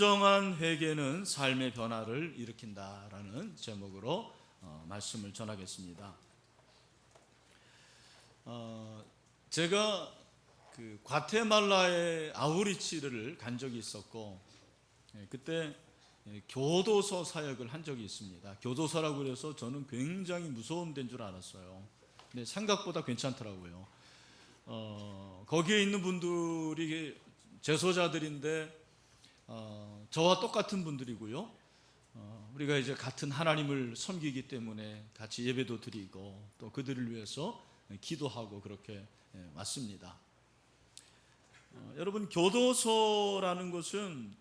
진정한 회개는 삶의 변화를 일으킨다라는 제목으로 말씀을 전하겠습니다. 제가 그 과테말라의 아우리치를 간 적이 있었고, 그때 교도소 사역을 한 적이 있습니다. 교도소라고 그래서 저는 굉장히 무서운 데인 줄 알았어요. 근데 생각보다 괜찮더라고요. 거기에 있는 분들이 재소자들인데 저와 똑같은 분들이고요. 우리가 이제 같은 하나님을 섬기기 때문에 같이 예배도 드리고 또 그들을 위해서 기도하고 그렇게 왔습니다. 여러분, 교도소라는 것은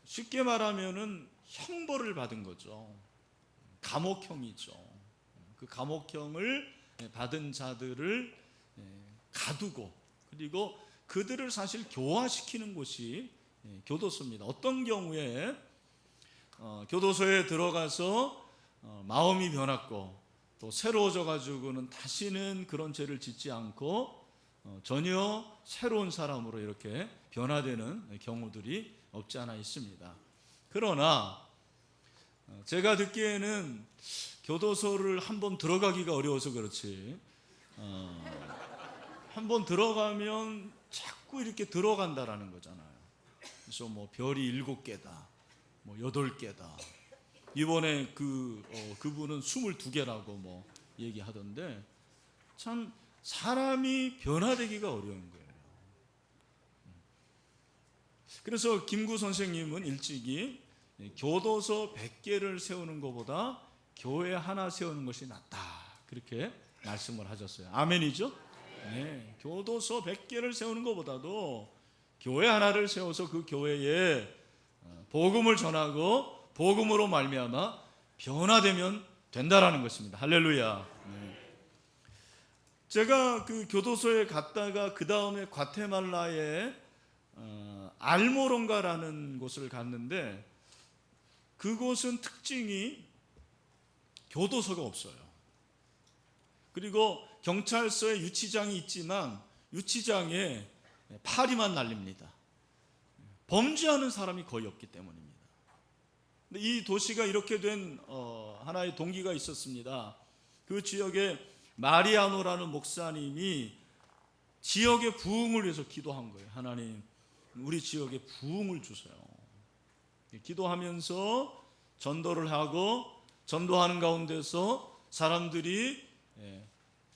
쉽게 말하면은 형벌을 받은 거죠. 감옥형이죠. 그 감옥형을 받은 자들을 가두고, 그리고 그들을 사실 교화시키는 곳이 교도소입니다. 어떤 경우에 교도소에 들어가서 마음이 변했고 또 새로워져 가지고는 다시는 그런 죄를 짓지 않고 전혀 새로운 사람으로 이렇게 변화되는 경우들이 없지 않아 있습니다. 그러나 제가 듣기에는 교도소를 한번 들어가기가 어려워서 그렇지, 한번 들어가면 자꾸 이렇게 들어간다라는 거잖아요. 그래서 뭐 별이 7개다, 뭐 8개다. 이번에 그분은 22개라고 뭐 얘기하던데, 참 사람이 변화되기가 어려운 거예요. 그래서 김구 선생님은 일찍이 교도소 100개를 세우는 것보다 교회 하나 세우는 것이 낫다, 그렇게 말씀을 하셨어요. 아멘이죠? 네, 교도소 100개를 세우는 것보다도 교회 하나를 세워서 그 교회에 복음을 전하고 복음으로 말미암아 변화되면 된다라는 것입니다. 할렐루야. 네. 제가 그 교도소에 갔다가 그 다음에 과테말라의 알모론가라는 곳을 갔는데, 그곳은 특징이 교도소가 없어요. 그리고 경찰서에 유치장이 있지만 유치장에 파리만 날립니다. 범죄하는 사람이 거의 없기 때문입니다. 근데 이 도시가 이렇게 된 하나의 동기가 있었습니다. 그 지역에 마리아노라는 목사님이 지역의 부흥을 위해서 기도한 거예요. 하나님, 우리 지역에 부흥을 주세요. 기도하면서 전도를 하고, 전도하는 가운데서 사람들이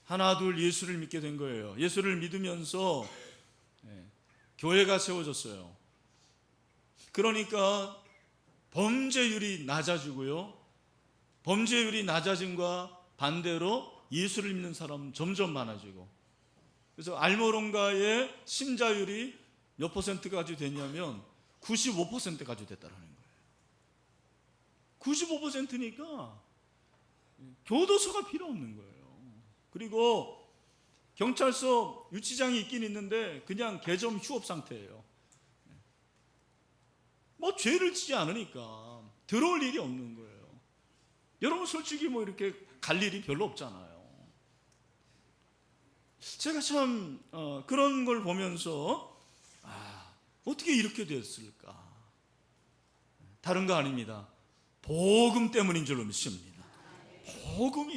하나 둘 예수를 믿게 된 거예요. 예수를 믿으면서 교회가 세워졌어요. 그러니까 범죄율이 낮아지고요, 범죄율이 낮아짐과 반대로 예수를 믿는 사람은 점점 많아지고, 그래서 알모론가의 신자율이 몇 %까지 됐냐면 95%까지 됐다는 거예요. 95%니까 교도소가 필요 없는 거예요. 그리고 경찰서 유치장이 있긴 있는데 그냥 개점 휴업 상태예요. 뭐 죄를 지지 않으니까 들어올 일이 없는 거예요. 여러분, 솔직히 뭐 이렇게 갈 일이 별로 없잖아요. 제가 참 그런 걸 보면서 어떻게 이렇게 됐을까? 다른 거 아닙니다. 복음 때문인 줄로 믿습니다.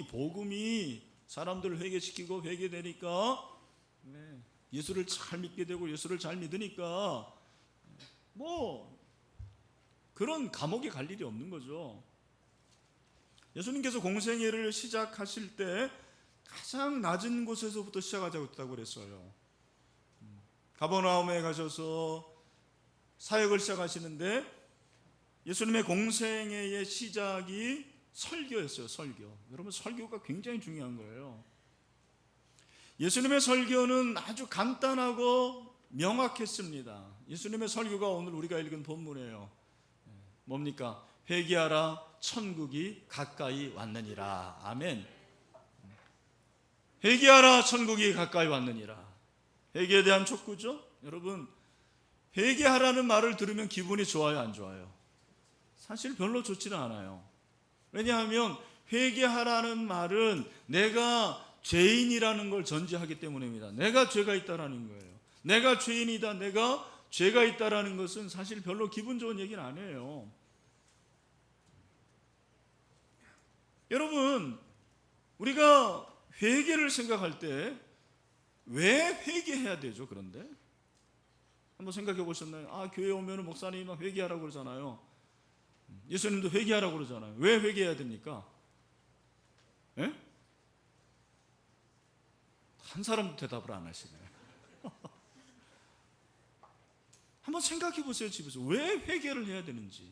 복음이 사람들을 회개시키고, 회개되니까 예수를 잘 믿게 되고, 예수를 잘 믿으니까 뭐 그런 감옥에 갈 일이 없는 거죠. 예수님께서 공생애를 시작하실 때 가장 낮은 곳에서부터 시작하자고 했다고 그랬어요. 가버나움에 가셔서 사역을 시작하시는데 예수님의 공생애의 시작이 설교였어요. 설교. 여러분, 설교가 굉장히 중요한 거예요. 예수님의 설교는 아주 간단하고 명확했습니다. 예수님의 설교가 오늘 우리가 읽은 본문이에요. 뭡니까? 회개하라, 천국이 가까이 왔느니라. 아멘. 회개하라, 천국이 가까이 왔느니라. 회개에 대한 촉구죠. 여러분, 회개하라는 말을 들으면 기분이 좋아요, 안 좋아요? 사실 별로 좋지는 않아요. 왜냐하면 회개하라는 말은 내가 죄인이라는 걸 전제하기 때문입니다. 내가 죄가 있다라는 거예요. 내가 죄인이다, 내가 죄가 있다라는 것은 사실 별로 기분 좋은 얘기는 아니에요. 여러분, 우리가 회개를 생각할 때 왜 회개해야 되죠? 그런데 한번 생각해 보셨나요? 교회 오면 목사님이 막 회개하라고 그러잖아요. 예수님도 회개하라고 그러잖아요. 왜 회개해야 됩니까? 예? 한 사람도 대답을 안 하시네요. 한번 생각해 보세요. 집에서 왜 회개를 해야 되는지.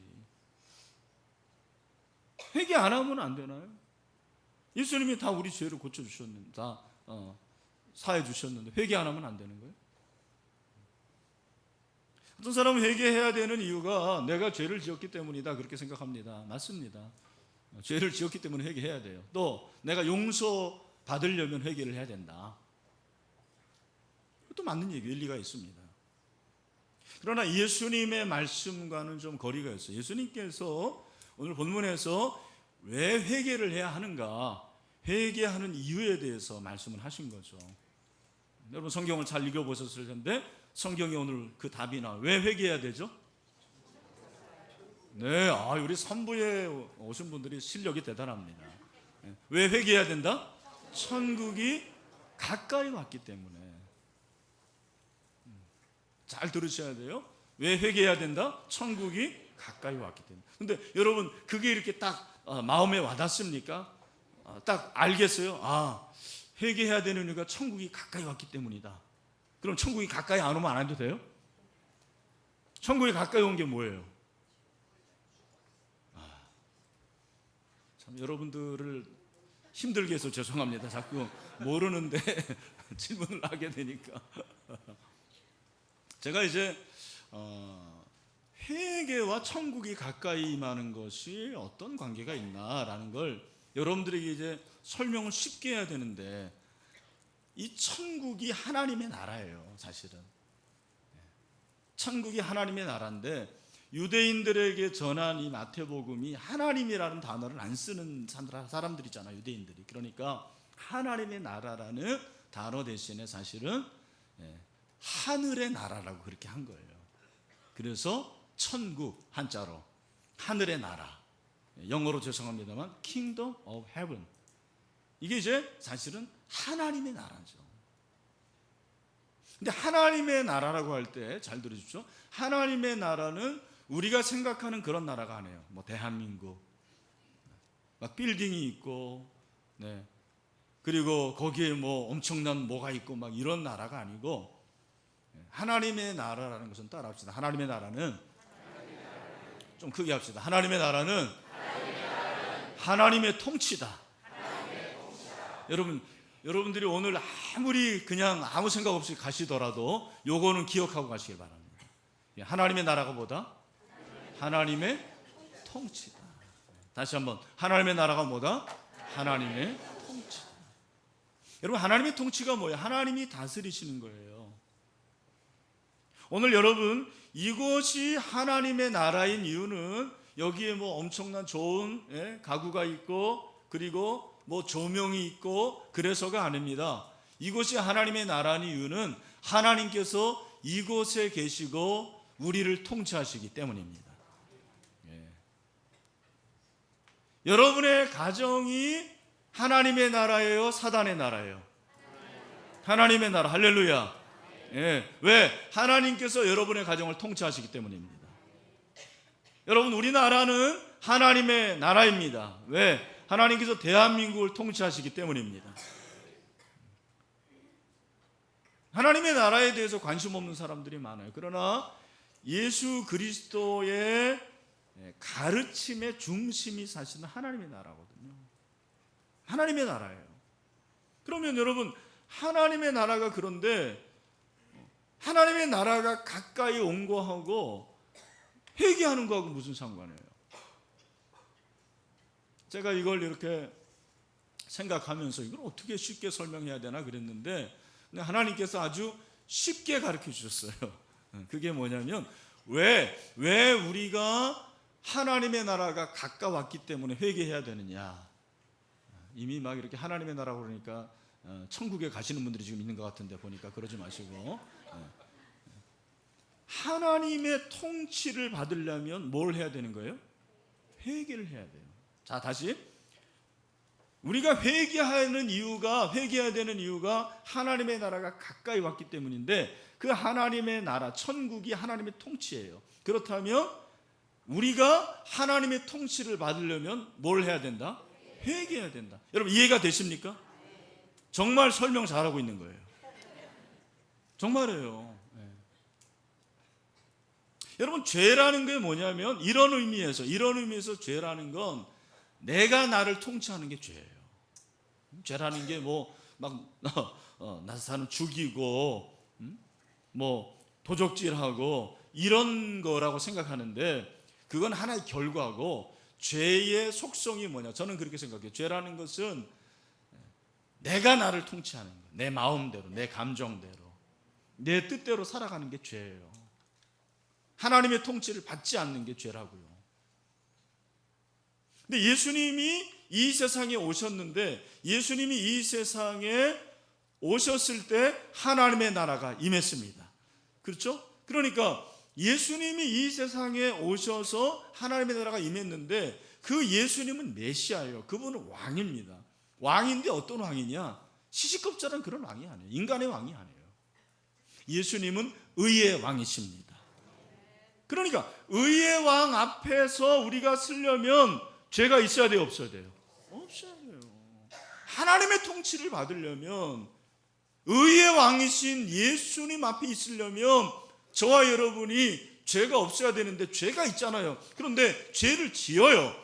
회개 안 하면 안 되나요? 예수님이 다 우리 죄를 고쳐주셨는데, 다 사해 주셨는데 회개 안 하면 안 되는 거예요? 어떤 사람은 회개해야 되는 이유가 내가 죄를 지었기 때문이다 그렇게 생각합니다. 맞습니다. 죄를 지었기 때문에 회개해야 돼요. 또 내가 용서 받으려면 회개를 해야 된다. 그것도 맞는 얘기예요. 일리가 있습니다. 그러나 예수님의 말씀과는 좀 거리가 있어요. 예수님께서 오늘 본문에서 왜 회개를 해야 하는가, 회개하는 이유에 대해서 말씀을 하신 거죠. 여러분 성경을 잘 읽어보셨을 텐데 성경에 오늘 그 답이 나와요. 왜 회개해야 되죠? 네, 우리 선부에 오신 분들이 실력이 대단합니다. 왜 회개해야 된다? 천국이 가까이 왔기 때문에. 잘 들으셔야 돼요. 왜 회개해야 된다? 천국이 가까이 왔기 때문에. 근데 여러분 그게 이렇게 딱 마음에 와닿습니까? 딱 알겠어요? 회개해야 되는 이유가 천국이 가까이 왔기 때문이다. 그럼 천국이 가까이 안 오면 안 해도 돼요? 천국이 가까이 온 게 뭐예요? 참 여러분들을 힘들게 해서 죄송합니다. 자꾸 모르는데 질문을 하게 되니까. 제가 이제 회개와 천국이 가까이 임하는 것이 어떤 관계가 있나라는 걸 여러분들에게 이제 설명을 쉽게 해야 되는데, 이 천국이 하나님의 나라예요. 사실은 천국이 하나님의 나라인데 유대인들에게 전한 이 마태복음이 하나님이라는 단어를 안 쓰는 사람들이잖아요. 유대인들이. 그러니까 하나님의 나라라는 단어 대신에 사실은 하늘의 나라라고 그렇게 한 거예요. 그래서 천국, 한자로 하늘의 나라, 영어로 죄송합니다만 Kingdom of Heaven, 이게 이제 사실은 하나님의 나라죠. 근데 하나님의 나라라고 할 때 잘 들으십시오. 하나님의 나라는 우리가 생각하는 그런 나라가 아니에요. 뭐 대한민국 막 빌딩이 있고, 네, 그리고 거기에 뭐 엄청난 뭐가 있고 막 이런 나라가 아니고, 하나님의 나라라는 것은 따라합시다. 하나님의 나라는, 좀 크게 합시다. 하나님의 나라는 하나님의 통치다. 여러분들이 오늘 아무리 그냥 아무 생각 없이 가시더라도 요거는 기억하고 가시길 바랍니다. 하나님의 나라가 뭐다? 하나님의 통치다. 다시 한번, 하나님의 나라가 뭐다? 하나님의 통치다. 여러분 하나님의 통치가 뭐예요? 하나님이 다스리시는 거예요. 오늘 여러분 이곳이 하나님의 나라인 이유는 여기에 뭐 엄청난 좋은 가구가 있고 그리고 뭐 조명이 있고 그래서가 아닙니다. 이곳이 하나님의 나라인 이유는 하나님께서 이곳에 계시고 우리를 통치하시기 때문입니다. 여러분의 가정이 하나님의 나라예요? 사단의 나라예요? 하나님의 나라. 할렐루야. 왜? 하나님께서 여러분의 가정을 통치하시기 때문입니다. 여러분 우리나라는 하나님의 나라입니다. 왜? 하나님께서 대한민국을 통치하시기 때문입니다. 하나님의 나라에 대해서 관심 없는 사람들이 많아요. 그러나 예수 그리스도의 가르침의 중심이 사실은 하나님의 나라거든요. 하나님의 나라예요. 그러면 여러분 하나님의 나라가, 그런데 하나님의 나라가 가까이 온 거하고 회개하는 거하고 무슨 상관이에요? 제가 이걸 이렇게 생각하면서 이걸 어떻게 쉽게 설명해야 되나 그랬는데 하나님께서 아주 쉽게 가르쳐 주셨어요. 그게 뭐냐면 왜 우리가 하나님의 나라가 가까웠기 때문에 회개해야 되느냐. 이미 막 이렇게 하나님의 나라고 그러니까 천국에 가시는 분들이 지금 있는 것 같은데 보니까 그러지 마시고, 하나님의 통치를 받으려면 뭘 해야 되는 거예요? 회개를 해야 돼요. 자, 다시. 우리가 회개해야 되는 이유가 하나님의 나라가 가까이 왔기 때문인데, 그 하나님의 나라, 천국이 하나님의 통치예요. 그렇다면 우리가 하나님의 통치를 받으려면 뭘 해야 된다? 회개해야 된다. 여러분 이해가 되십니까? 정말 설명 잘하고 있는 거예요. 정말이에요. 네. 여러분 죄라는 게 뭐냐면 이런 의미에서 죄라는 건 내가 나를 통치하는 게 죄예요. 죄라는 게 나 사람 죽이고 도적질하고 이런 거라고 생각하는데, 그건 하나의 결과고, 죄의 속성이 뭐냐? 저는 그렇게 생각해요. 죄라는 것은 내가 나를 통치하는 거, 내 마음대로, 내 감정대로, 내 뜻대로 살아가는 게 죄예요. 하나님의 통치를 받지 않는 게 죄라고요. 근데 예수님이 이 세상에 오셨는데, 예수님이 이 세상에 오셨을 때 하나님의 나라가 임했습니다. 그렇죠? 그러니까 예수님이 이 세상에 오셔서 하나님의 나라가 임했는데, 그 예수님은 메시아예요. 그분은 왕입니다. 왕인데 어떤 왕이냐? 시시껍질한 그런 왕이 아니에요. 인간의 왕이 아니에요. 예수님은 의의 왕이십니다. 그러니까 의의 왕 앞에서 우리가 서려면 죄가 있어야 돼요, 없어야 돼요? 없어야 돼요. 하나님의 통치를 받으려면, 의의 왕이신 예수님 앞에 있으려면 저와 여러분이 죄가 없어야 되는데 죄가 있잖아요. 그런데 죄를 지어요.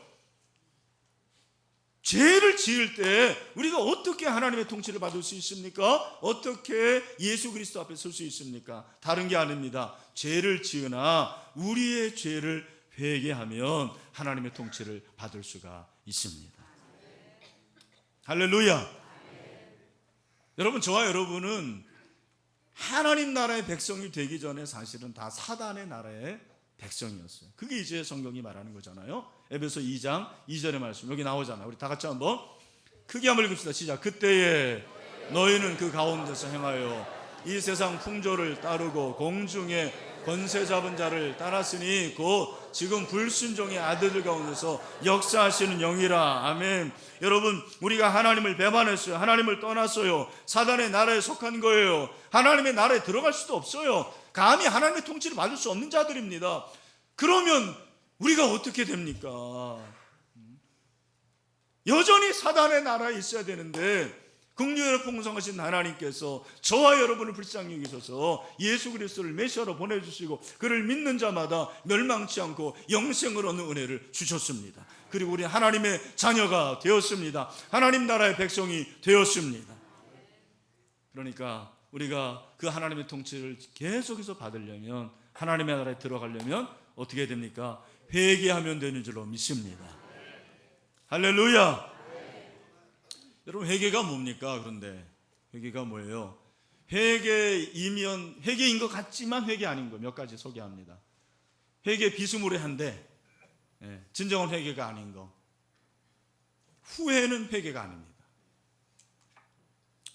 죄를 지을 때 우리가 어떻게 하나님의 통치를 받을 수 있습니까? 어떻게 예수 그리스도 앞에 설 수 있습니까? 다른 게 아닙니다. 죄를 지으나 우리의 죄를 회개하면 하나님의 통치를 받을 수가 있습니다. 할렐루야. 여러분, 저와 여러분은 하나님 나라의 백성이 되기 전에 사실은 다 사단의 나라의 백성이었어요. 그게 이제 성경이 말하는 거잖아요. 에베소 2장 2절의 말씀 여기 나오잖아요. 우리 다 같이 한번 크게 한번 읽읍시다. 시작. 그때에 너희는 그 가운데서 행하여 이 세상 풍조를 따르고 공중의 권세 잡은 자를 따랐으니 곧 지금 불순종의 아들들 가운데서 역사하시는 영이라. 아멘. 여러분, 우리가 하나님을 배반했어요. 하나님을 떠났어요. 사단의 나라에 속한 거예요. 하나님의 나라에 들어갈 수도 없어요. 감히 하나님의 통치를 받을 수 없는 자들입니다. 그러면 우리가 어떻게 됩니까? 여전히 사단의 나라에 있어야 되는데, 긍휼하고 풍성하신 하나님께서 저와 여러분을 불쌍히 여기셔서 예수 그리스도를 메시아로 보내주시고 그를 믿는 자마다 멸망치 않고 영생을 얻는 은혜를 주셨습니다. 그리고 우리 하나님의 자녀가 되었습니다. 하나님 나라의 백성이 되었습니다. 그러니까 우리가 그 하나님의 통치를 계속해서 받으려면, 하나님의 나라에 들어가려면 어떻게 됩니까? 회개하면 되는 줄로 믿습니다. 할렐루야. 여러분, 회개가 뭡니까? 그런데 회개가 뭐예요? 회개인 것 같지만 회개 아닌 거 몇 가지 소개합니다. 회개 비스무리한데 진정한 회개가 아닌 거. 후회는 회개가 아닙니다.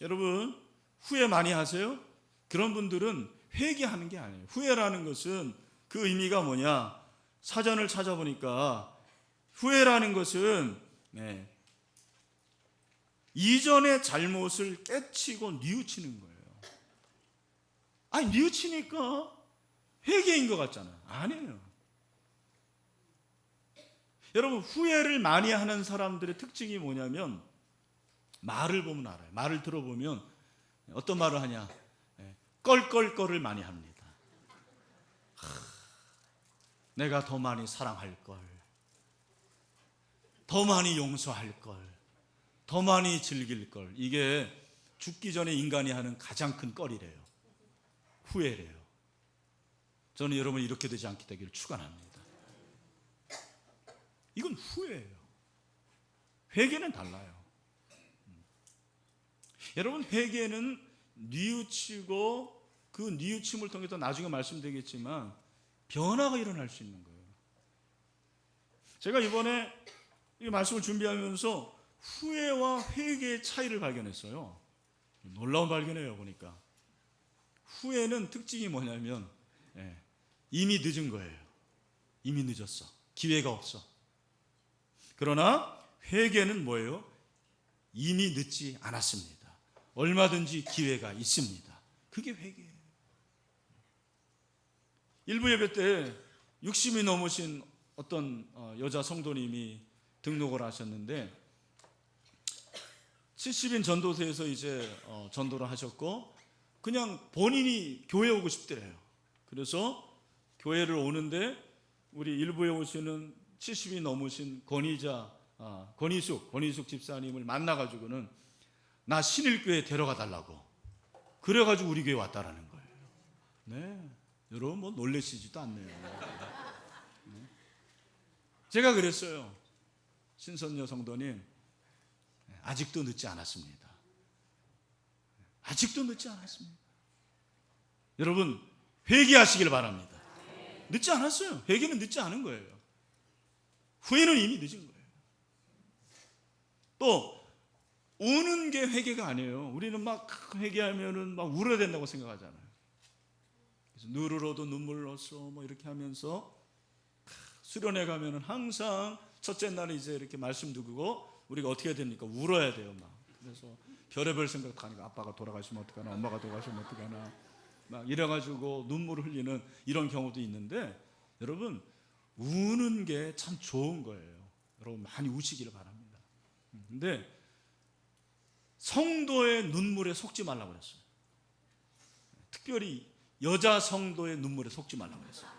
여러분, 후회 많이 하세요? 그런 분들은 회개하는 게 아니에요. 후회라는 것은 그 의미가 뭐냐? 사전을 찾아보니까 후회라는 것은 이전의 잘못을 깨치고 뉘우치는 거예요. 아니, 뉘우치니까 회개인 것 같잖아요. 아니에요. 여러분, 후회를 많이 하는 사람들의 특징이 뭐냐면 말을 보면 알아요. 말을 들어보면 어떤 말을 하냐? 껄껄껄을 많이 합니다. 내가 더 많이 사랑할 걸, 더 많이 용서할 걸, 더 많이 즐길 걸. 이게 죽기 전에 인간이 하는 가장 큰 껄이래요. 후회래요. 저는 여러분이 이렇게 되지 않게 되기를 축원합니다. 이건 후회예요. 회개는 달라요. 여러분, 회개는 뉘우치고 그 뉘우침을 통해서 나중에 말씀드리겠지만 변화가 일어날 수 있는 거예요. 제가 이번에 이 말씀을 준비하면서 후회와 회개의 차이를 발견했어요. 놀라운 발견이에요. 보니까 후회는 특징이 뭐냐면 이미 늦은 거예요. 이미 늦었어. 기회가 없어. 그러나 회개는 뭐예요? 이미 늦지 않았습니다. 얼마든지 기회가 있습니다. 그게 회개예요. 일부 예배 때 60이 넘으신 어떤 여자 성도님이 등록을 하셨는데 70인 전도서에서 이제 전도를 하셨고 그냥 본인이 교회 오고 싶더래요. 그래서 교회를 오는데 우리 일부에 오시는 70이 넘으신 권희숙 집사님을 만나가지고는 나 신일교회 데려가 달라고 그래가지고 우리 교회 왔다라는 거예요. 네, 여러분 뭐 놀라시지도 않네요. 네. 제가 그랬어요. 신선녀 성도님, 아직도 늦지 않았습니다. 아직도 늦지 않았습니다. 여러분 회개하시길 바랍니다. 늦지 않았어요. 회개는 늦지 않은 거예요. 후회는 이미 늦은 거예요. 또 우는 게 회개가 아니에요. 우리는 막 회개하면은 막 울어야 된다고 생각하잖아요. 그래서 누르러도 눈물 넣었어 뭐 이렇게 하면서 수련회 가면은 항상 첫째 날에 이제 이렇게 말씀 듣고 우리가 어떻게 해야 됩니까? 울어야 돼요. 막 그래서 별의별 생각하니까 아빠가 돌아가시면 어떡하나, 엄마가 돌아가시면 어떡하나 막 이래가지고 눈물을 흘리는 이런 경우도 있는데 여러분 우는 게 참 좋은 거예요. 여러분 많이 우시기를 바랍니다. 근데 성도의 눈물에 속지 말라고 그랬어요. 특별히 여자 성도의 눈물에 속지 말라고 그랬어요.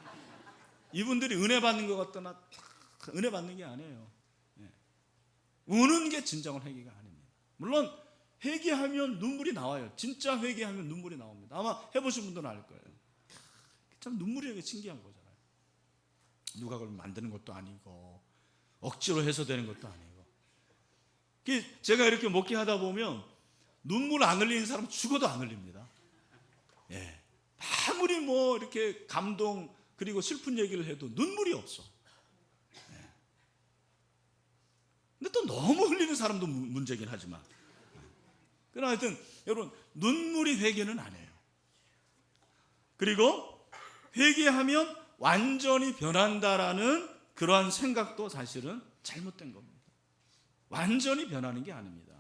이분들이 은혜 받는 것 같더나 은혜 받는 게 아니에요. 우는 게 진정한 회개가 아닙니다. 물론 회개하면 눈물이 나와요. 진짜 회개하면 눈물이 나옵니다. 아마 해보신 분들은 알 거예요. 참 눈물이 되게 신기한 거잖아요. 누가 그걸 만드는 것도 아니고 억지로 해서 되는 것도 아니고. 제가 이렇게 목회하다 보면 눈물 안 흘리는 사람 죽어도 안 흘립니다. 예. 아무리 뭐 이렇게 감동 그리고 슬픈 얘기를 해도 눈물이 없어. 예. 근데 또 너무 흘리는 사람도 문제긴 하지만. 그러나 하여튼 여러분 눈물이 회개는 아니에요. 그리고 회개하면 완전히 변한다라는 그러한 생각도 사실은 잘못된 겁니다. 완전히 변하는 게 아닙니다.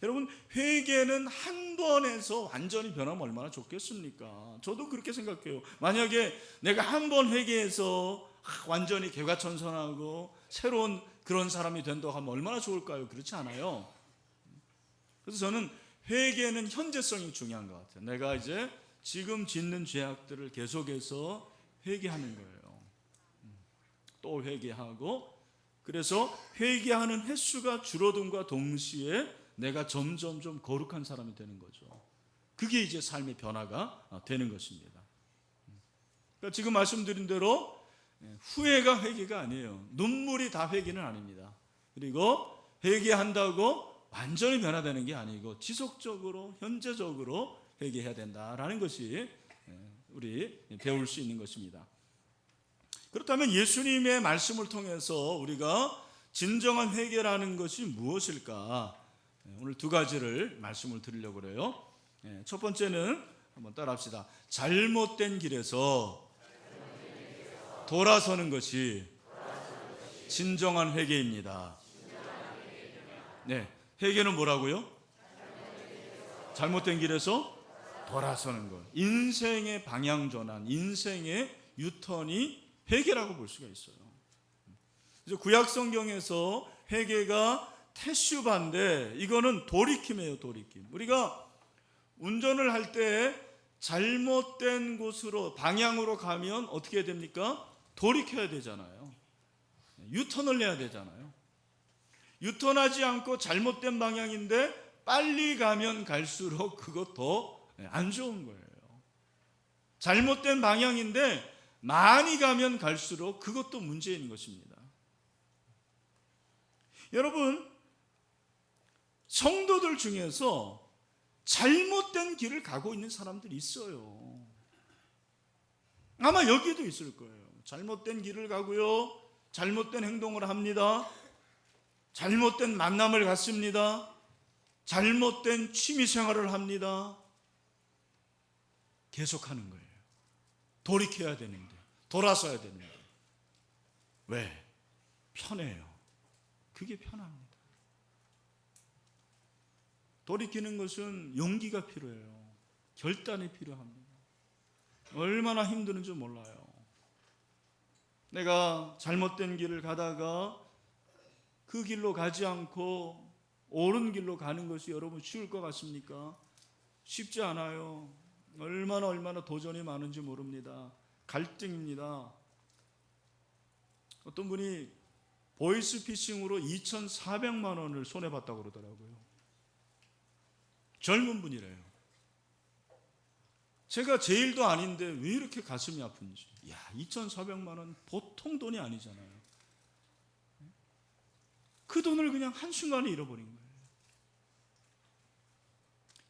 여러분 회개는 한 번에서 완전히 변하면 얼마나 좋겠습니까? 저도 그렇게 생각해요. 만약에 내가 한 번 회개해서 완전히 개과천선하고 새로운 그런 사람이 된다고 하면 얼마나 좋을까요? 그렇지 않아요. 그래서 저는 회개는 현재성이 중요한 것 같아요. 내가 이제 지금 짓는 죄악들을 계속해서 회개하는 거예요. 또 회개하고 그래서 회개하는 횟수가 줄어든과 동시에 내가 점점 좀 거룩한 사람이 되는 거죠. 그게 이제 삶의 변화가 되는 것입니다. 그러니까 지금 말씀드린 대로 후회가 회개가 아니에요. 눈물이 다 회개는 아닙니다. 그리고 회개한다고 완전히 변화되는 게 아니고 지속적으로 현재적으로 회개해야 된다라는 것이 우리 배울 수 있는 것입니다. 그렇다면 예수님의 말씀을 통해서 우리가 진정한 회개라는 것이 무엇일까? 오늘 두 가지를 말씀을 드리려고 그래요. 첫 번째는 한번 따라합시다. 잘못된 길에서 돌아서는 것이 진정한 회개입니다. 네, 회개는 뭐라고요? 잘못된 길에서 돌아서는 것. 인생의 방향 전환, 인생의 유턴이 회개라고 볼 수가 있어요. 그래서 구약 성경에서 회개가 테슈바인데 이거는 돌이킴이에요, 돌이킴. 우리가 운전을 할 때 잘못된 곳으로 방향으로 가면 어떻게 해야 됩니까? 돌이켜야 되잖아요. 유턴을 해야 되잖아요. 유턴하지 않고 잘못된 방향인데 빨리 가면 갈수록 그것 더 안 좋은 거예요. 잘못된 방향인데 많이 가면 갈수록 그것도 문제인 것입니다. 여러분, 성도들 중에서 잘못된 길을 가고 있는 사람들이 있어요. 아마 여기에도 있을 거예요. 잘못된 길을 가고요, 잘못된 행동을 합니다, 잘못된 만남을 갖습니다, 잘못된 취미생활을 합니다. 계속하는 거예요. 돌이켜야 되는데 돌아서야 되는데. 왜? 편해요. 그게 편합니다. 돌이키는 것은 용기가 필요해요. 결단이 필요합니다. 얼마나 힘드는 줄 몰라요. 내가 잘못된 길을 가다가 그 길로 가지 않고 옳은 길로 가는 것이 여러분 쉬울 것 같습니까? 쉽지 않아요. 얼마나 도전이 많은지 모릅니다. 갈등입니다. 어떤 분이 보이스피싱으로 2,400만 원을 손해봤다고 그러더라고요. 젊은 분이래요. 제가 제 일도 아닌데 왜 이렇게 가슴이 아픈지. 2,400만 원 보통 돈이 아니잖아요. 그 돈을 그냥 한순간에 잃어버린 거예요.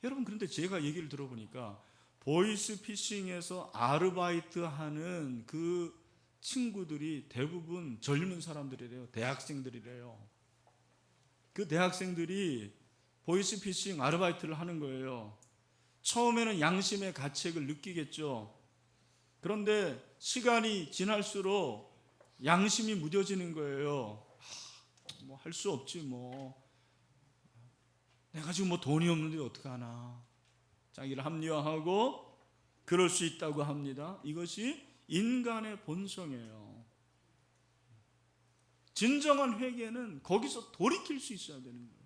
여러분, 그런데 제가 얘기를 들어보니까 보이스피싱에서 아르바이트 하는 그 친구들이 대부분 젊은 사람들이래요. 대학생들이래요. 그 대학생들이 보이스피싱 아르바이트를 하는 거예요. 처음에는 양심의 가책을 느끼겠죠. 그런데 시간이 지날수록 양심이 무뎌지는 거예요. 뭐 할 수 없지 뭐. 내가 지금 뭐 돈이 없는데 어떡하나. 자기를 합리화하고 그럴 수 있다고 합니다. 이것이 인간의 본성이에요. 진정한 회개는 거기서 돌이킬 수 있어야 되는 거예요.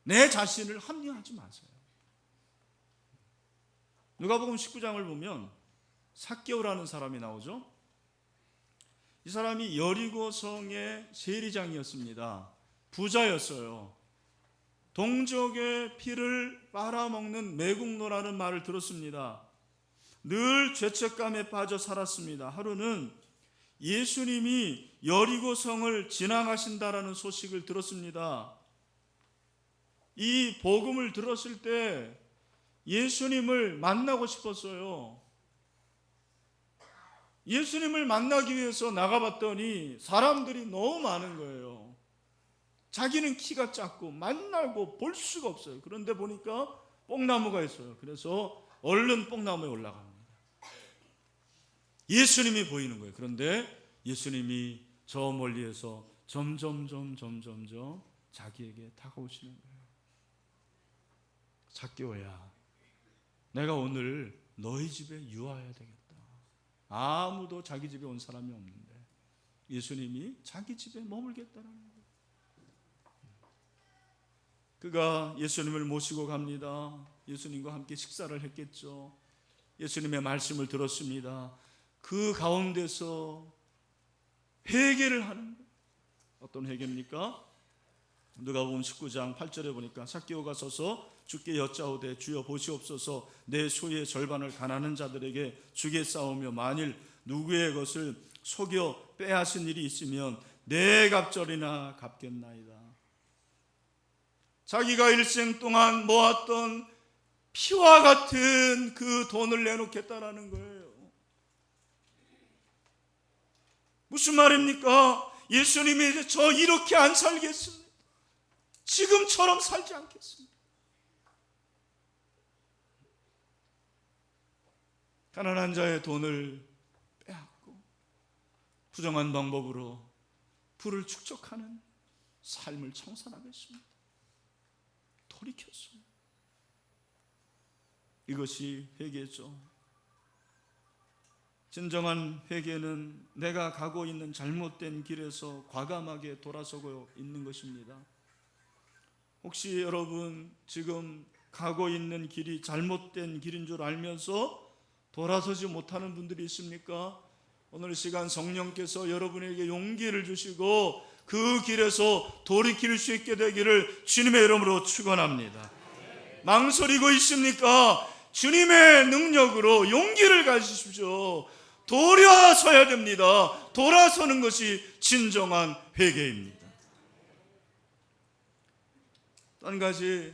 내 자신을 합리화하지 마세요. 누가복음 19장을 보면 삭개오라는 사람이 나오죠. 이 사람이 여리고성의 세리장이었습니다. 부자였어요. 동족의 피를 빨아먹는 매국노라는 말을 들었습니다. 늘 죄책감에 빠져 살았습니다. 하루는 예수님이 여리고성을 지나가신다라는 소식을 들었습니다. 이 복음을 들었을 때 예수님을 만나고 싶었어요. 예수님을 만나기 위해서 나가봤더니 사람들이 너무 많은 거예요. 자기는 키가 작고 만나고 볼 수가 없어요. 그런데 보니까 뽕나무가 있어요. 그래서 얼른 뽕나무에 올라갑니다. 예수님이 보이는 거예요. 그런데 예수님이 저 멀리에서 점점 자기에게 다가오시는 거예요. 삭개오야, 내가 오늘 너희 집에 유하여야 되겠다. 아무도 자기 집에 온 사람이 없는데 예수님이 자기 집에 머물겠다는 거예요. 그가 예수님을 모시고 갑니다. 예수님과 함께 식사를 했겠죠. 예수님의 말씀을 들었습니다. 그 가운데서 회개를 하는 거예요. 어떤 회개입니까? 누가복음 19장 8절에 보니까 삭개오가 서서 주께 여짜오되 주여 보시옵소서 내 소유의 절반을 가난한 자들에게 주겠사오며 만일 누구의 것을 속여 빼앗은 일이 있으면 네 갑절이나 갚겠나이다. 자기가 일생 동안 모았던 피와 같은 그 돈을 내놓겠다라는 거예요. 무슨 말입니까? 예수님이 저 이렇게 안 살겠습니다. 지금처럼 살지 않겠습니다. 가난한 자의 돈을 빼앗고 부정한 방법으로 부를 축적하는 삶을 청산하겠습니다. 돌이켰어요. 이것이 회개죠. 진정한 회개는 내가 가고 있는 잘못된 길에서 과감하게 돌아서고 있는 것입니다. 혹시 여러분 지금 가고 있는 길이 잘못된 길인 줄 알면서 돌아서지 못하는 분들이 있습니까? 오늘 시간 성령께서 여러분에게 용기를 주시고 그 길에서 돌이킬 수 있게 되기를 주님의 이름으로 축원합니다. 망설이고 있습니까? 주님의 능력으로 용기를 가지십시오. 돌아서야 됩니다. 돌아서는 것이 진정한 회개입니다. 또 한 가지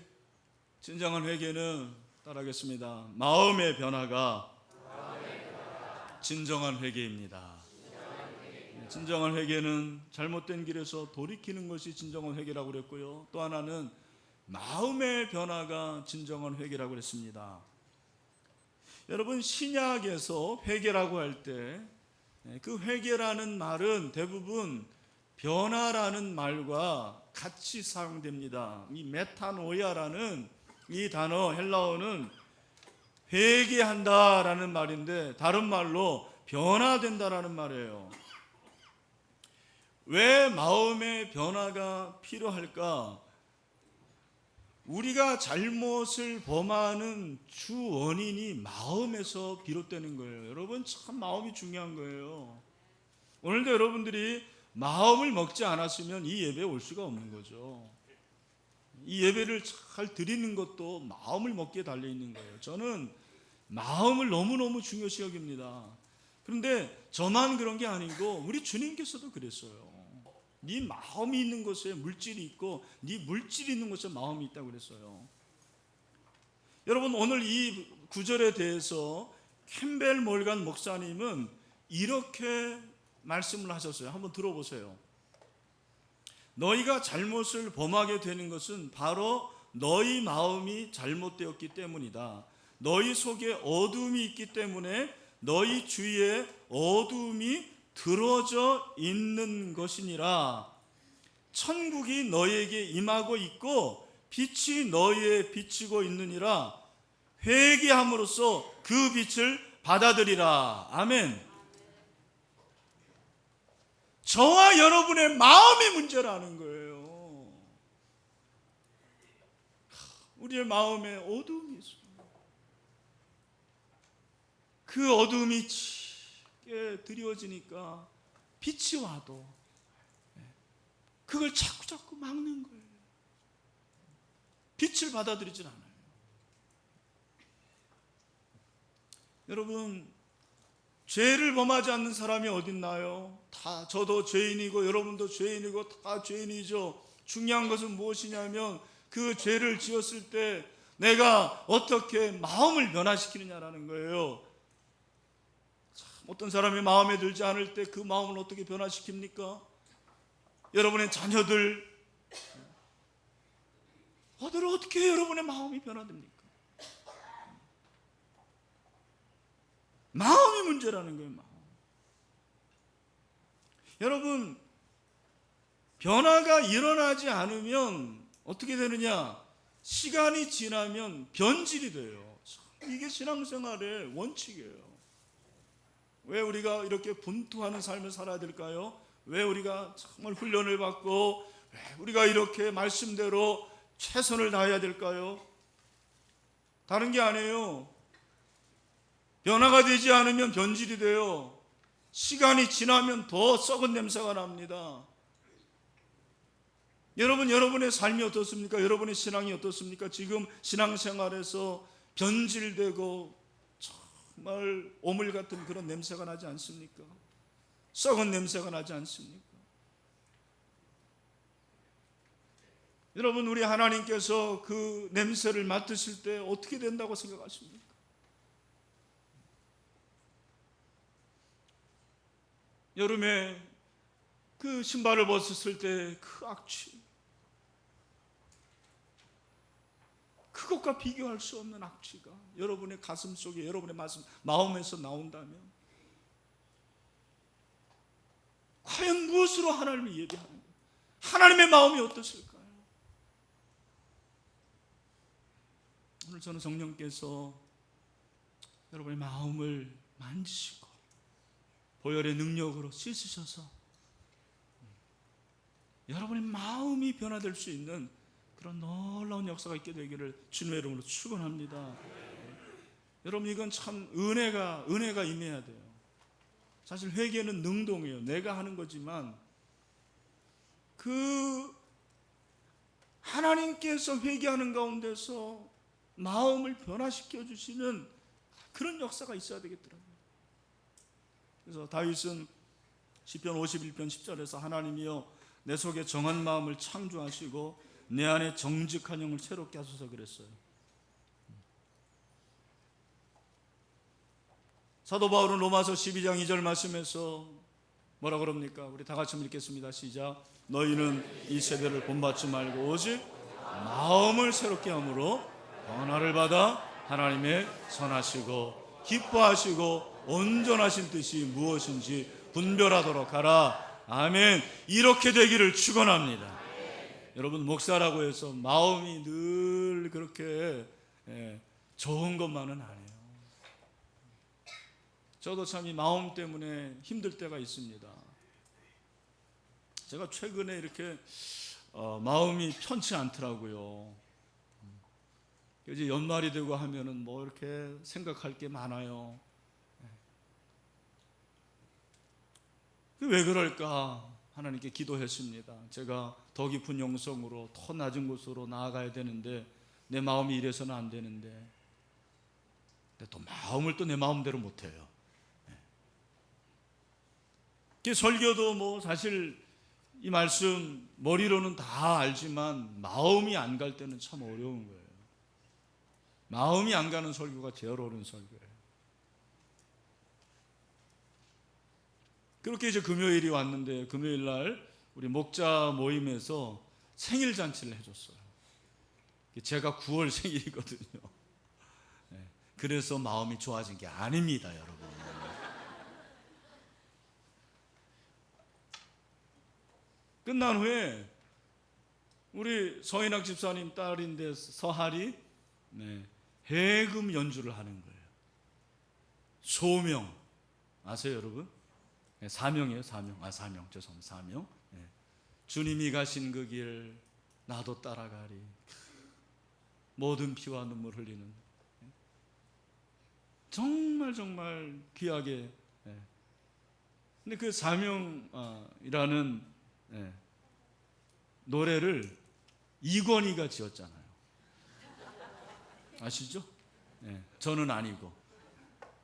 진정한 회개는 따라하겠습니다. 마음의 변화가 진정한 회개입니다. 진정한 회개는 잘못된 길에서 돌이키는 것이 진정한 회개라고 그랬고요. 또 하나는 마음의 변화가 진정한 회개라고 그랬습니다. 여러분, 신약에서 회개라고 할 때 그 회개라는 말은 대부분 변화라는 말과 같이 사용됩니다. 이 메타노이아라는 이 단어, 헬라어는 회개한다라는 말인데 다른 말로 변화된다라는 말이에요. 왜 마음의 변화가 필요할까? 우리가 잘못을 범하는 주 원인이 마음에서 비롯되는 거예요. 여러분, 참 마음이 중요한 거예요. 오늘도 여러분들이 마음을 먹지 않았으면 이 예배에 올 수가 없는 거죠. 이 예배를 잘 드리는 것도 마음을 먹기에 달려 있는 거예요. 저는 마음을 너무너무 중요시 여깁니다. 그런데 저만 그런 게 아니고 우리 주님께서도 그랬어요. 네 마음이 있는 곳에 물질이 있고 네 물질이 있는 곳에 마음이 있다고 그랬어요. 여러분, 오늘 이 구절에 대해서 캠벨 몰간 목사님은 이렇게 말씀을 하셨어요. 한번 들어보세요. 너희가 잘못을 범하게 되는 것은 바로 너희 마음이 잘못되었기 때문이다. 너희 속에 어두움이 있기 때문에 너희 주위에 어두움이 들어져 있는 것이니라. 천국이 너희에게 임하고 있고 빛이 너희에 비치고 있느니라. 회개함으로써 그 빛을 받아들이라. 아멘. 저와 여러분의 마음이 문제라는 거예요. 우리의 마음에 어두움이 있어요. 그 어두움이 짙게 드리워지니까 빛이 와도 그걸 자꾸 막는 거예요. 빛을 받아들이질 않아요. 여러분, 죄를 범하지 않는 사람이 어딨나요? 다 저도 죄인이고 여러분도 죄인이고 다 죄인이죠. 중요한 것은 무엇이냐면 그 죄를 지었을 때 내가 어떻게 마음을 변화시키느냐라는 거예요. 어떤 사람이 마음에 들지 않을 때 그 마음을 어떻게 변화시킵니까? 여러분의 자녀들, 어떻게 여러분의 마음이 변화됩니까? 마음이 문제라는 거예요. 마음. 여러분, 변화가 일어나지 않으면 어떻게 되느냐? 시간이 지나면 변질이 돼요. 이게 신앙생활의 원칙이에요. 왜 우리가 이렇게 분투하는 삶을 살아야 될까요? 왜 우리가 정말 훈련을 받고 왜 우리가 이렇게 말씀대로 최선을 다해야 될까요? 다른 게 아니에요. 변화가 되지 않으면 변질이 돼요. 시간이 지나면 더 썩은 냄새가 납니다. 여러분, 여러분의 삶이 어떻습니까? 여러분의 신앙이 어떻습니까? 지금 신앙생활에서 변질되고 정말 오물 같은 그런 냄새가 나지 않습니까? 썩은 냄새가 나지 않습니까? 여러분, 우리 하나님께서 그 냄새를 맡으실 때 어떻게 된다고 생각하십니까? 여름에 그 신발을 벗었을 때 그 악취, 그것과 비교할 수 없는 악취가 여러분의 가슴 속에, 여러분의 마음에서 나온다면 과연 무엇으로 하나님을 예배하는 거예요? 하나님의 마음이 어떠실까요? 오늘 저는 성령께서 여러분의 마음을 만지시고 보혈의 능력으로 씻으셔서 여러분의 마음이 변화될 수 있는 그런 놀라운 역사가 있게 되기를 주님의 이름으로 축원합니다. 여러분, 이건 참 은혜가 임해야 돼요. 사실 회개는 능동이에요. 내가 하는 거지만 그 하나님께서 회개하는 가운데서 마음을 변화시켜 주시는 그런 역사가 있어야 되겠더라고요. 그래서 다윗은 시편 51편 10절에서 하나님이여 내 속에 정한 마음을 창조하시고 내 안에 정직한 영을 새롭게 하소서 그랬어요. 사도 바울은 로마서 12장 2절 말씀에서 뭐라 그럽니까? 우리 다 같이 읽겠습니다. 시작. 너희는 이 세대를 본받지 말고 오직 마음을 새롭게 함으로 변화를 받아 하나님의 선하시고 기뻐하시고 온전하신 뜻이 무엇인지 분별하도록 하라. 아멘. 이렇게 되기를 축원합니다. 여러분, 목사라고 해서 마음이 늘 그렇게 좋은 것만은 아니에요. 저도 참 이 마음 때문에 힘들 때가 있습니다. 제가 최근에 이렇게 마음이 편치 않더라고요. 이제 연말이 되고 하면은 뭐 이렇게 생각할 게 많아요. 왜 그럴까 하나님께 기도했습니다. 제가 더 깊은 영성으로 더 낮은 곳으로 나아가야 되는데 내 마음이 이래서는 안 되는데, 근데 또 마음을 또 내 마음대로 못해요. 설교도 뭐 사실 이 말씀 머리로는 다 알지만 마음이 안 갈 때는 참 어려운 거예요. 마음이 안 가는 설교가 제일 어려운 설교예요. 그렇게 이제 금요일이 왔는데, 금요일 날 우리 목자 모임에서 생일 잔치를 해줬어요. 제가 9월 생일이거든요. 그래서 마음이 좋아진 게 아닙니다, 여러분. 끝난 후에 우리 서인학 집사님 딸인데 서할이 해금 연주를 하는 거예요. 소명 아세요, 여러분? 사명이에요, 사명. 사명, 죄송합니다. 사명. 주님이 가신 그 길 나도 따라가리. 모든 피와 눈물 흘리는, 정말 귀하게. 근데 그 사명이라는 노래를 이권희가 지었잖아요. 아시죠? 저는 아니고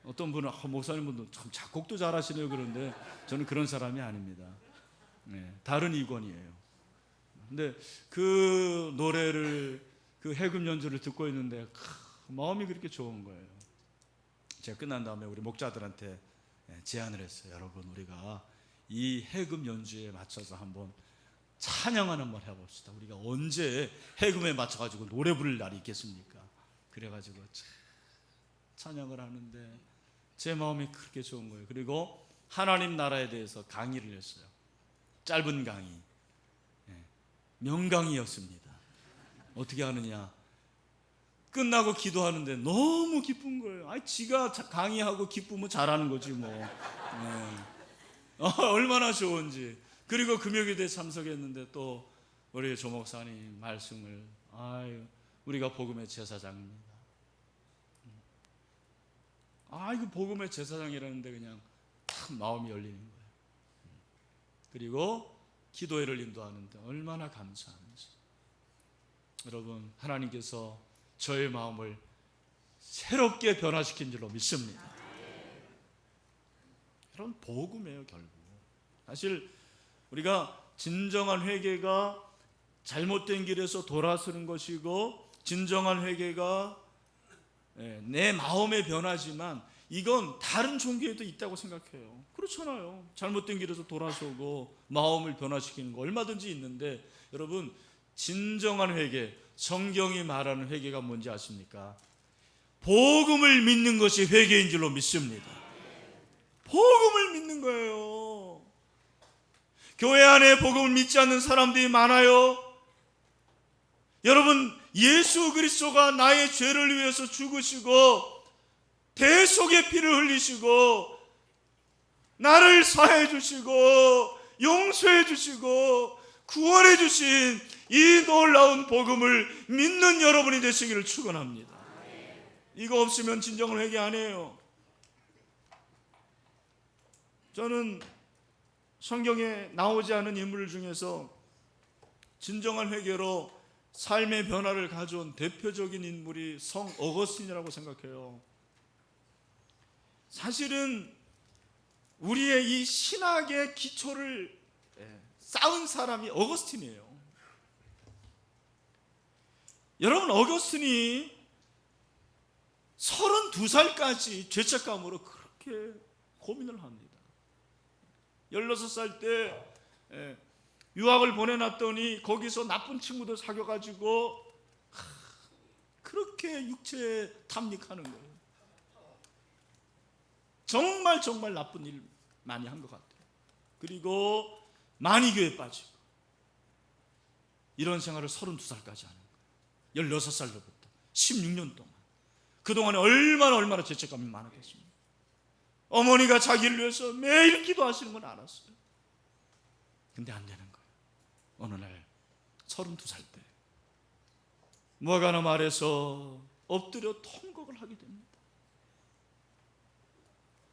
어떤 분은 목사님분도 참 작곡도 잘하시네요 그런데 저는 그런 사람이 아닙니다. 다른 이권이에요. 근데 그 노래를, 그 해금 연주를 듣고 있는데 마음이 그렇게 좋은 거예요. 제가 끝난 다음에 우리 목자들한테 제안을 했어요. 여러분, 우리가 이 해금 연주에 맞춰서 한번 찬양을 한번 해봅시다. 우리가 언제 해금에 맞춰가지고 노래 부를 날이 있겠습니까? 그래가지고 찬양을 하는데 제 마음이 그렇게 좋은 거예요. 그리고 하나님 나라에 대해서 강의를 했어요. 짧은 강의, 명강의였습니다. 어떻게 하느냐, 끝나고 기도하는데 너무 기쁜 거예요. 지가 강의하고 기쁘면 잘하는 거지 뭐. 얼마나 좋은지. 그리고 금요기도에 참석했는데 또 우리 조 목사님 말씀을, 우리가 복음의 제사장입니다. 이거 복음의 제사장이라는데 그냥 참 마음이 열리는 거예요. 그리고 기도회를 인도하는데 얼마나 감사한지. 여러분, 하나님께서 저의 마음을 새롭게 변화시킨 줄로 믿습니다. 이런 복음이에요, 결국. 사실 우리가 진정한 회개가 잘못된 길에서 돌아서는 것이고, 진정한 회개가 내 마음의 변화지만 이건 다른 종교에도 있다고 생각해요. 그렇잖아요. 잘못된 길에서 돌아서고 마음을 변화시키는 거 얼마든지 있는데, 여러분, 진정한 회개, 성경이 말하는 회개가 뭔지 아십니까? 복음을 믿는 것이 회개인 줄로 믿습니다. 복음을 믿는 거예요. 교회 안에 복음을 믿지 않는 사람들이 많아요. 여러분, 예수 그리스도가 나의 죄를 위해서 죽으시고 대속의 피를 흘리시고 나를 사해 주시고 용서해 주시고 구원해 주신 이 놀라운 복음을 믿는 여러분이 되시기를 축원합니다. 이거 없으면 진정한 회개 안 해요. 저는 성경에 나오지 않은 인물 중에서 진정한 회개로 삶의 변화를 가져온 대표적인 인물이 성 어거스틴이라고 생각해요. 사실은 우리의 이 신학의 기초를 쌓은 사람이 어거스틴이에요. 여러분, 어거스틴이 32살까지 죄책감으로 그렇게 고민을 합니다. 16살 때 유학을 보내놨더니 거기서 나쁜 친구들 사귀어가지고 그렇게 육체에 탐닉하는 거예요. 정말 나쁜 일 많이 한 것 같아요. 그리고 많이 교회에 빠지고 이런 생활을 32살까지 하는 거예요. 16살로부터 16년 동안. 그동안에 얼마나 죄책감이 많았겠습니까? 어머니가 자기를 위해서 매일 기도하시는 건 알았어요. 근데 안 되는 거예요. 어느 날 32살 때 무화과나무 아래서 엎드려 통곡을 하게 됩니다.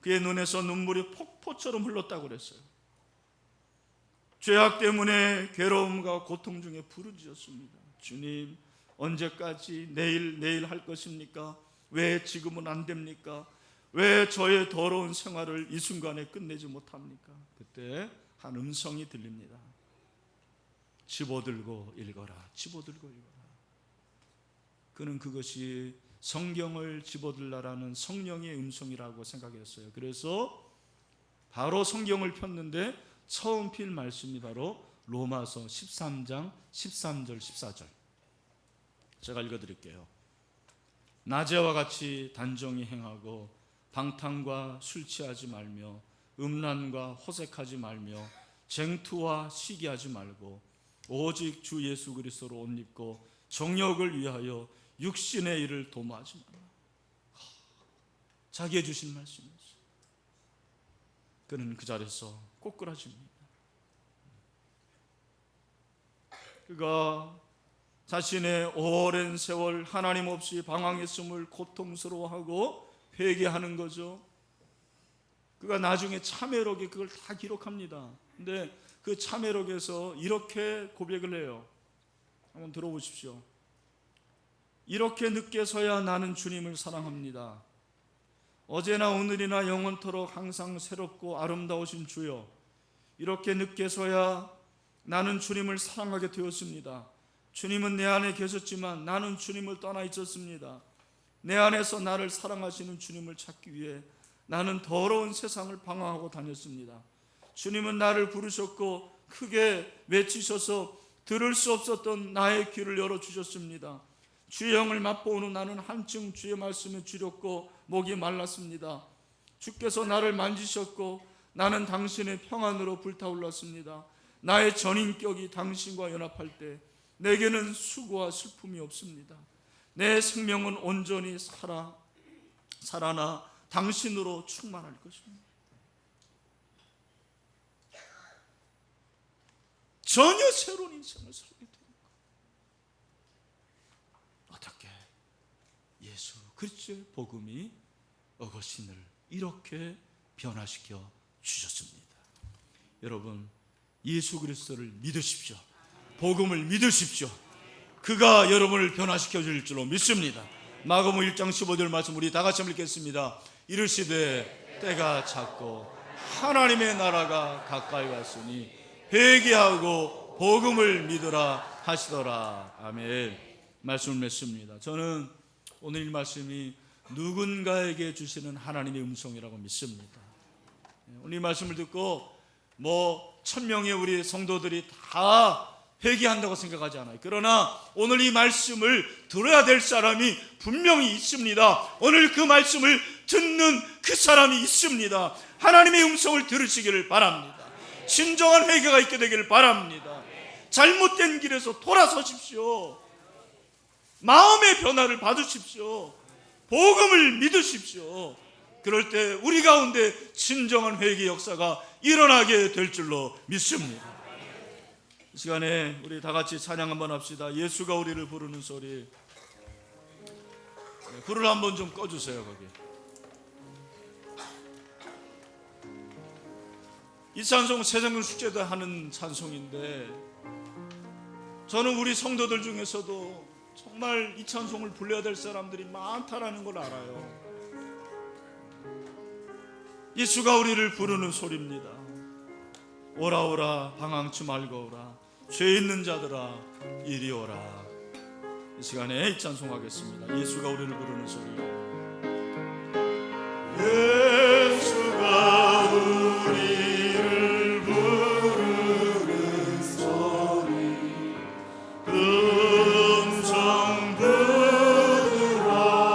그의 눈에서 눈물이 폭포처럼 흘렀다고 그랬어요. 죄악 때문에 괴로움과 고통 중에 부르짖었습니다. 주님, 언제까지 내일 할 것입니까? 왜 지금은 안 됩니까? 왜 저의 더러운 생활을 이 순간에 끝내지 못합니까? 그때 한 음성이 들립니다. 집어들고 읽어라. 집어들고 읽어라. 그는 그것이 성경을 집어들라라는 성령의 음성이라고 생각했어요. 그래서 바로 성경을 폈는데 처음 필 말씀이 바로 로마서 13장 13절 14절. 제가 읽어드릴게요. 낮에와 같이 단정히 행하고 방탕과 술 취하지 말며 음란과 호색하지 말며 쟁투와 시기하지 말고 오직 주 예수 그리스도로 옷 입고 정욕을 위하여 육신의 일을 도모하지 마라. 자기의 주신 말씀이었어요. 그는 그 자리에서 꼬꾸라집니다. 그가 자신의 오랜 세월 하나님 없이 방황했음을 고통스러워하고 회개하는 거죠. 그가 나중에 참회록에 그걸 다 기록합니다. 근데 그 참회록에서 이렇게 고백을 해요. 한번 들어보십시오. 이렇게 늦게서야 나는 주님을 사랑합니다. 어제나 오늘이나 영원토록 항상 새롭고 아름다우신 주여, 이렇게 늦게서야 나는 주님을 사랑하게 되었습니다. 주님은 내 안에 계셨지만 나는 주님을 떠나 있었습니다. 내 안에서 나를 사랑하시는 주님을 찾기 위해 나는 더러운 세상을 방황하고 다녔습니다. 주님은 나를 부르셨고 크게 외치셔서 들을 수 없었던 나의 귀를 열어주셨습니다. 주의 영을 맛보은 후 나는 한층 주의 말씀에 주렸고 목이 말랐습니다. 주께서 나를 만지셨고 나는 당신의 평안으로 불타올랐습니다. 나의 전인격이 당신과 연합할 때 내게는 수고와 슬픔이 없습니다. 내 생명은 온전히 살아나 당신으로 충만할 것입니다. 전혀 새로운 인생을 살게 되는 거예요. 어떻게? 예수 그리스도의 복음이 어거신을 이렇게 변화시켜 주셨습니다. 여러분, 예수 그리스도를 믿으십시오. 복음을 믿으십시오. 그가 여러분을 변화시켜 줄 줄로 믿습니다. 마가복음 1장 15절 말씀 우리 다 같이 읽겠습니다. 이르시되 때가 찼고 하나님의 나라가 가까이 왔으니 회개하고 복음을 믿으라 하시더라. 아멘. 말씀을 맺습니다. 저는 오늘 이 말씀이 누군가에게 주시는 하나님의 음성이라고 믿습니다. 오늘 이 말씀을 듣고 1000명의 우리 성도들이 다 회개한다고 생각하지 않아요. 그러나 오늘 이 말씀을 들어야 될 사람이 분명히 있습니다. 오늘 그 말씀을 듣는 그 사람이 있습니다. 하나님의 음성을 들으시기를 바랍니다. 진정한 회개가 있게 되기를 바랍니다. 잘못된 길에서 돌아서십시오. 마음의 변화를 받으십시오. 복음을 믿으십시오. 그럴 때 우리 가운데 진정한 회개 역사가 일어나게 될 줄로 믿습니다. 이 시간에 우리 다 같이 찬양 한번 합시다. 예수가 우리를 부르는 소리. 불을 한번 좀 꺼주세요. 거기. 이 찬송 새생명 축제도 하는 찬송인데 저는 우리 성도들 중에서도 정말 이 찬송을 불러야 될 사람들이 많다라는 걸 알아요. 예수가 우리를 부르는 소리입니다. 오라 오라 방황치 말고 오라 죄 있는 자들아 이리 오라. 이 시간에 이 찬송하겠습니다. 예수가 우리를 부르는 소리. 예수가 우리를 부르는 소리 음성 부드러워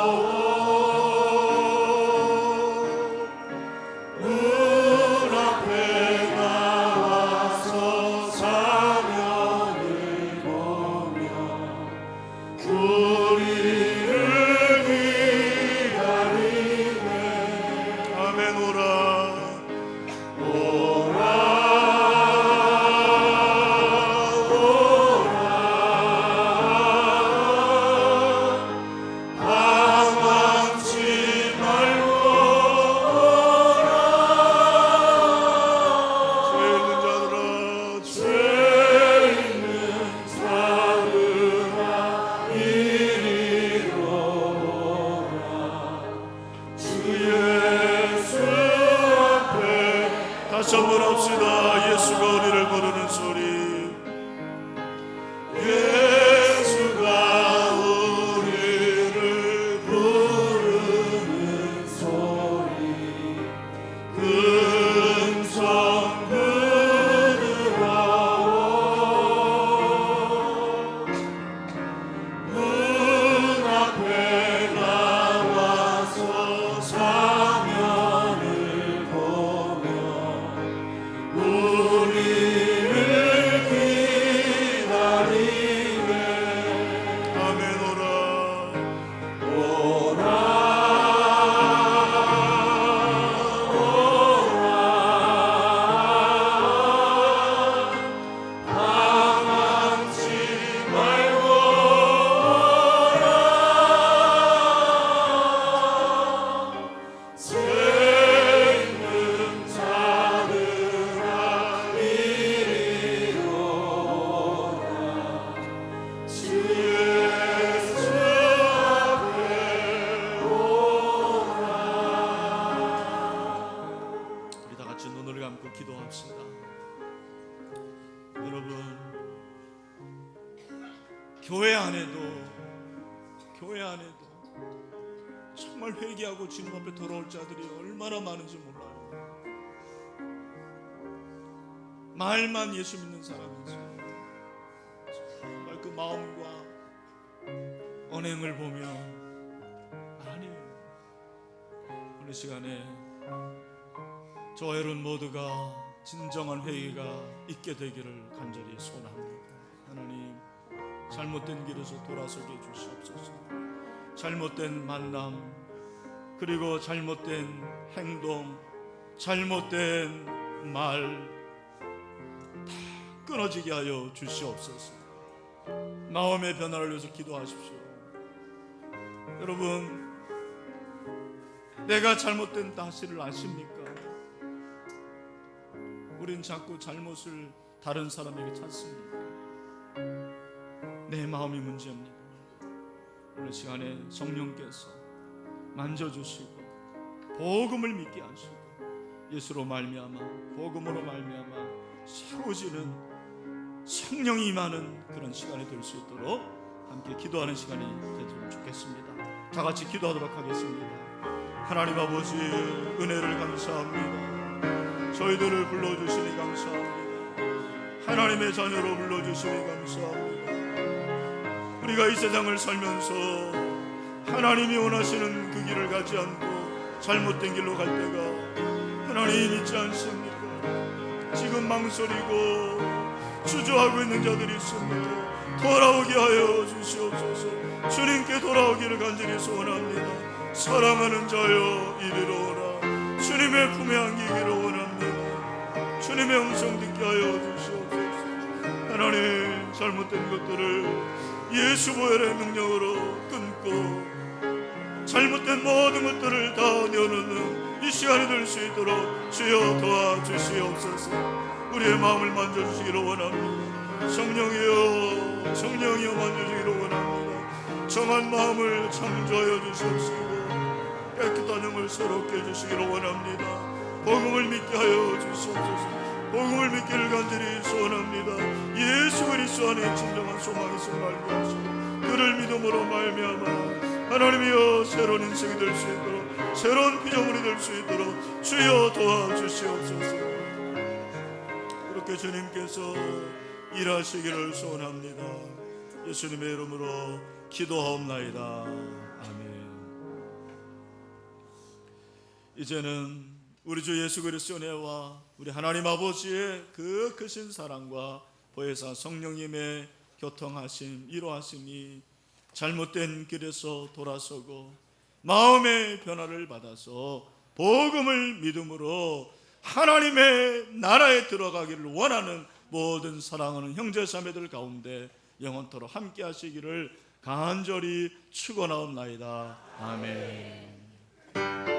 우리를 기다리네. 아멘. 오라 기도합시다. 여러분, 교회 안에도 정말 회개하고 주님 앞에 돌아올 자들이 얼마나 많은지 몰라요. 말만 예수 믿는 사람이지 정말 그 마음과 언행을 보며 하나님, 오늘 시간에 저와 여러분 모두가 진정한 회개가 있게 되기를 간절히 소원합니다. 하나님, 잘못된 길에서 돌아서게 해주시옵소서. 잘못된 만남, 그리고 잘못된 행동, 잘못된 말 다 끊어지게 하여 주시옵소서. 마음의 변화를 위해서 기도하십시오. 여러분, 내가 잘못된 사실을 아십니까? 우린 자꾸 잘못을 다른 사람에게 찾습니다. 내 마음이 문제입니다. 오늘 시간에 성령께서 만져주시고 복음을 믿게 하시고 예수로 말미암아, 복음으로 말미암아 세워지는 성령이 임하는 그런 시간이 될 수 있도록 함께 기도하는 시간이 되면 좋겠습니다. 다 같이 기도하도록 하겠습니다. 하나님 아버지, 은혜를 감사합니다. 저희들을 불러주시니 감사합니다. 하나님의 자녀로 불러주시니 감사합니다. 우리가 이 세상을 살면서 하나님이 원하시는 그 길을 가지 않고 잘못된 길로 갈 때가 하나님 있지 않습니까? 지금 망설이고 주저하고 있는 자들이 있습니다. 돌아오게 하여 주시옵소서. 주님께 돌아오기를 간절히 소원합니다. 사랑하는 자여 이리로 오라. 주님의 품에 안기기를 원합니다. 주님의 음성 듣게 하여 주시옵소서. 하나님, 잘못된 것들을 예수 보혈의 능력으로 끊고 잘못된 모든 것들을 다 내어놓는 이 시간이 될 수 있도록 주여 도와주시옵소서. 우리의 마음을 만져주시기를 원합니다. 성령이여, 성령이여 만져주기를 원합니다. 정한 마음을 창조하여 주시옵시고 깨끗한 영을 새롭게 해주시기를 원합니다. 복음을 믿게 하여 주시옵소서. 복음을 믿기를 간절히 소원합니다. 예수 그리스도 안에 진정한 소망이 있음을 알게 하시고 그를 믿음으로 말미암아 하나님이여 새로운 인생이 될 수 있도록, 새로운 피조물이 될 수 있도록 주여 도와주시옵소서. 그렇게 주님께서 일하시기를 소원합니다. 예수님의 이름으로 기도하옵나이다. 아멘. 이제는 우리 주 예수 그리스도의 은혜와 우리 하나님 아버지의 그 크신 사랑과 보혜사 성령님의 교통하심, 이로하심이 잘못된 길에서 돌아서고 마음의 변화를 받아서 복음을 믿음으로 하나님의 나라에 들어가기를 원하는 모든 사랑하는 형제 자매들 가운데 영원토록 함께 하시기를 간절히 축원하옵나이다. 아멘.